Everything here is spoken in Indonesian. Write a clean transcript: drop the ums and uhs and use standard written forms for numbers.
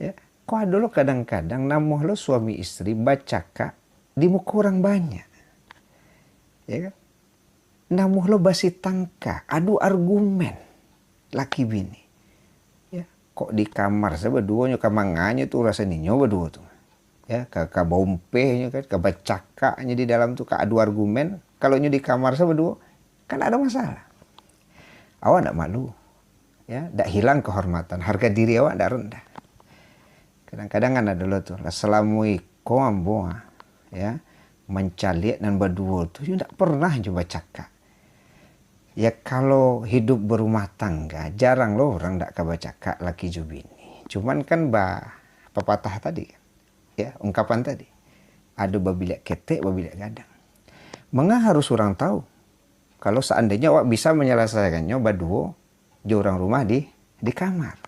Ya, kok ada lo kadang-kadang namuh lo suami istri baca kak di muka orang banyak. Ya kan? Namuh lo basi tangka, adu argumen laki bini. Ya, kok di kamar saya berdua nyo kamangannya tuh rasanya nyo berdua tuh. Ya, ka bompehnya kan, ka bacakanya di dalam tuh ka adu argumen. Kalau nyo di kamar saya berdua kan ada masalah. Awak ndak malu. Ya, ndak hilang kehormatan, harga diri awak ndak rendah. Kadang-kadang kan ada lo tuh, assalamualaikum amboa. Ya, mencaliak dan berdua tuh ndak pernah coba cakap. Ya kalau hidup berumah tangga jarang loh orang ndak kabar cakap laki jubini. Cuman kan pepatah tadi, ya ungkapan tadi, ada babilak ketek babilak gadang. Mengapa harus orang tahu kalau seandainya awak bisa menyelesaikannya berdua di orang rumah di kamar.